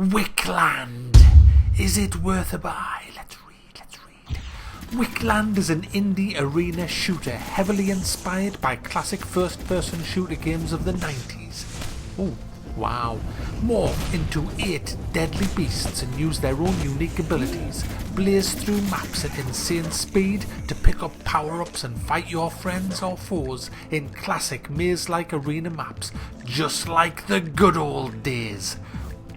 Wickland. Is it worth a buy? Let's read. Wickland is an indie arena shooter heavily inspired by classic first-person shooter games of the 90s. Oh, wow. Morph into 8 deadly beasts and use their own unique abilities. Blaze through maps at insane speed to pick up power-ups and fight your friends or foes in classic maze-like arena maps, just like the good old days.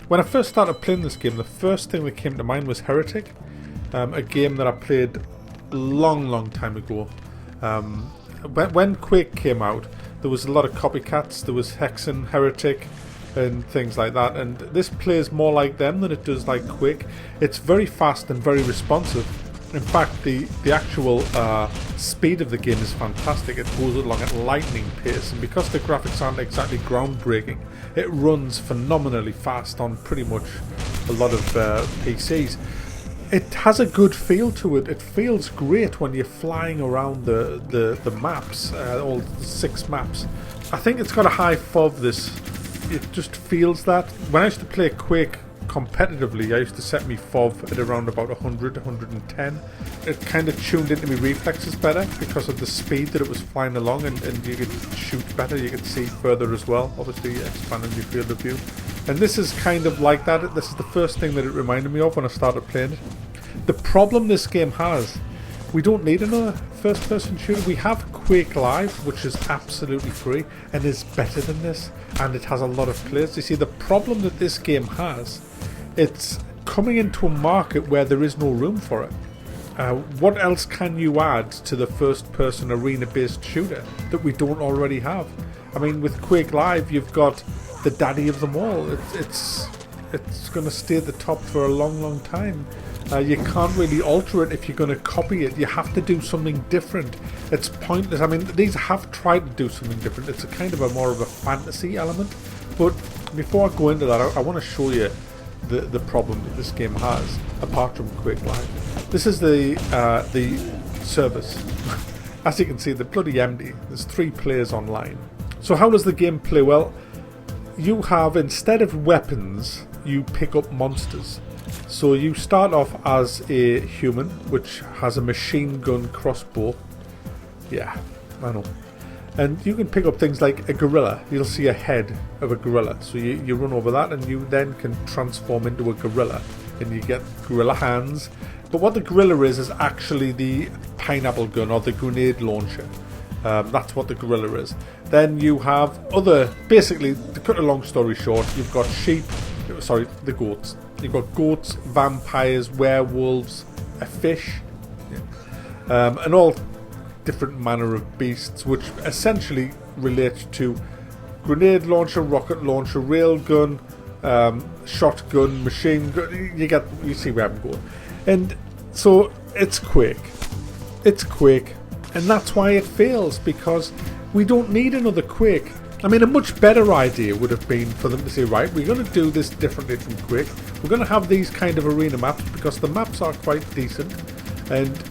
When I first started playing this game, the first thing that came to mind was Heretic, a game that I played a long time ago. When Quake came out, there was a lot of copycats. There was Hexen, Heretic, and things like that, and this plays more like them than it does like Quake. It's very fast and very responsive. In fact, the actual speed of the game is fantastic. It goes along at lightning pace, and because the graphics aren't exactly groundbreaking, it runs phenomenally fast on pretty much a lot of PCs. It has a good feel to it. It feels great when you're flying around the maps, all 6 maps. I think it's got a high FOV. It just feels that. When I used to play Quake competitively, I used to set me FOV at around about 100, 110. It kind of tuned into my reflexes better because of the speed that it was flying along, and you could shoot better, you could see further as well, obviously expanding your field of view. And this is kind of like that. This is the first thing that it reminded me of when I started playing it. The problem this game has, we don't need another first-person shooter. We have Quake Live, which is absolutely free and is better than this, and it has a lot of players. You see, the problem that this game has, it's coming into a market where there is no room for it. What else can you add to the first-person arena-based shooter that we don't already have? I mean, with Quake Live, you've got the daddy of them all. It's going to stay at the top for a long time. You can't really alter it if you're going to copy it. You have to do something different. It's pointless. I mean, these have tried to do something different. It's a kind of a more of a fantasy element. But before I go into that, I want to show you the problem that this game has, apart from Quake Live. This is the servers. As you can see, they're bloody empty. There's 3 players online. So how does the game play? Well, you have, instead of weapons, you pick up monsters. So you start off as a human, which has a machine gun crossbow. Yeah, I know. And you can pick up things like a gorilla. You'll see a head of a gorilla. So you run over that, and you then can transform into a gorilla. And you get gorilla hands. But what the gorilla is actually the pineapple gun or the grenade launcher. That's what the gorilla is. Then you have basically, to cut a long story short, you've got the goats. You've got goats, vampires, werewolves, a fish, and all different manner of beasts, which essentially relate to grenade launcher, rocket launcher, railgun, shotgun, machine gun. You see where I'm going. And so it's Quake, and that's why it fails, because we don't need another Quake. I mean, a much better idea would have been for them to say, right, we're going to do this differently from Quake. We're going to have these kind of arena maps, because the maps are quite decent, and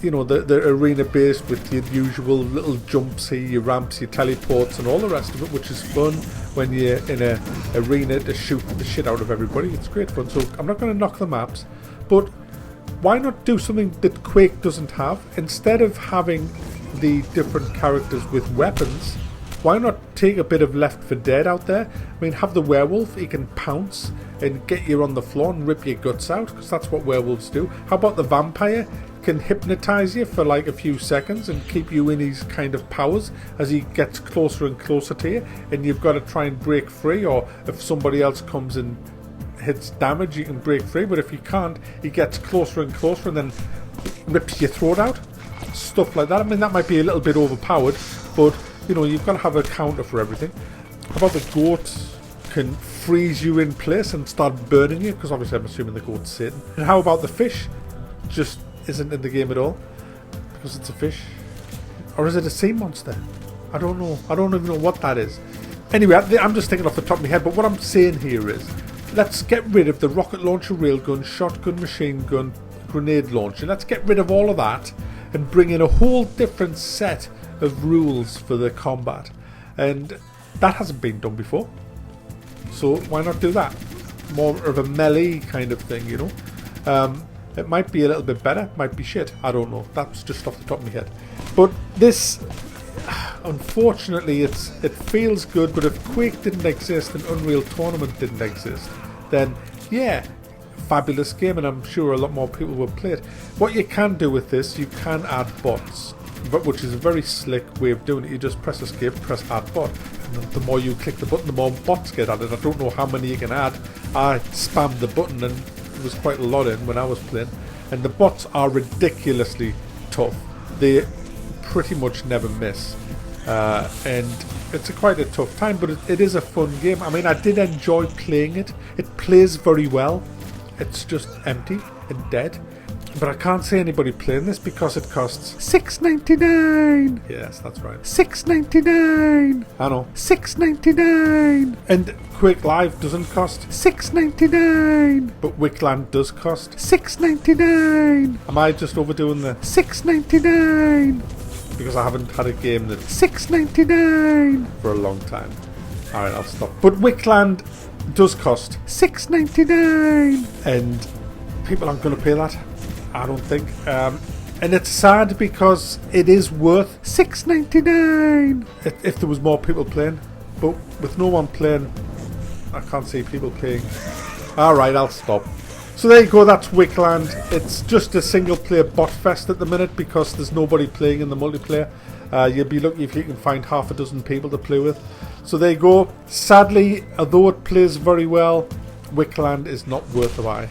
you know, the arena based with your usual little jumps here, your ramps, your teleports, and all the rest of it, which is fun when you're in a arena to shoot the shit out of everybody. It's great fun. So I'm not going to knock the maps, but why not do something that Quake doesn't have? Instead of having the different characters with weapons, why not take a bit of Left 4 Dead out there? I mean, have the werewolf, he can pounce and get you on the floor and rip your guts out, because that's what werewolves do. How about the vampire? Can hypnotize you for like a few seconds and keep you in his kind of powers as he gets closer and closer to you, and you've got to try and break free, or if somebody else comes and hits damage, you can break free, but if you can't, he gets closer and closer and then rips your throat out. Stuff like that. I mean, that might be a little bit overpowered, but you know, you've got to have a counter for everything. How about the goat can freeze you in place and start burning you, because obviously I'm assuming the goat's Satan. And how about the fish? Just isn't in the game at all, because it's a fish. Or is it a sea monster? I don't know. I don't even know what that is. Anyway, I'm just thinking off the top of my head, but what I'm saying here is, let's get rid of the rocket launcher, railgun, shotgun, machine gun, grenade launcher. Let's get rid of all of that and bring in a whole different set of rules for the combat. And that hasn't been done before. So why not do that? more of a melee kind of thing, you know. It might be a little bit better, might be shit. I don't know. That's just off the top of my head. But this, unfortunately, it feels good. But if Quake didn't exist and Unreal Tournament didn't exist, then yeah, fabulous game, and I'm sure a lot more people would play it. What you can do with this, you can add bots, but which is a very slick way of doing it. You just press escape, press add bot, and the more you click the button, the more bots get added. I don't know how many you can add. I spammed the button and there was quite a lot in when I was playing, and the bots are ridiculously tough. They pretty much never miss, and it's quite a tough time, but it is a fun game. I mean, I did enjoy playing it. It plays very well. It's just empty and dead. But I can't see anybody playing this because it costs $6.99. Yes, that's right. $6.99. I know. $6.99. And Quake Live doesn't cost $6.99. But Wickland does cost $6.99. Am I just overdoing the $6.99? Because I haven't had a game that's $6.99 for a long time. Alright, I'll stop. But Wickland does cost $6.99. And people aren't going to pay that. I don't think. And it's sad because it is worth $6.99 if there was more people playing. But with no one playing, I can't see people playing. Alright, I'll stop. So there you go, that's Wickland. It's just a single player bot fest at the minute because there's nobody playing in the multiplayer. You'll be lucky if you can find half a dozen people to play with. So there you go. Sadly, although it plays very well, Wickland is not worth a buy.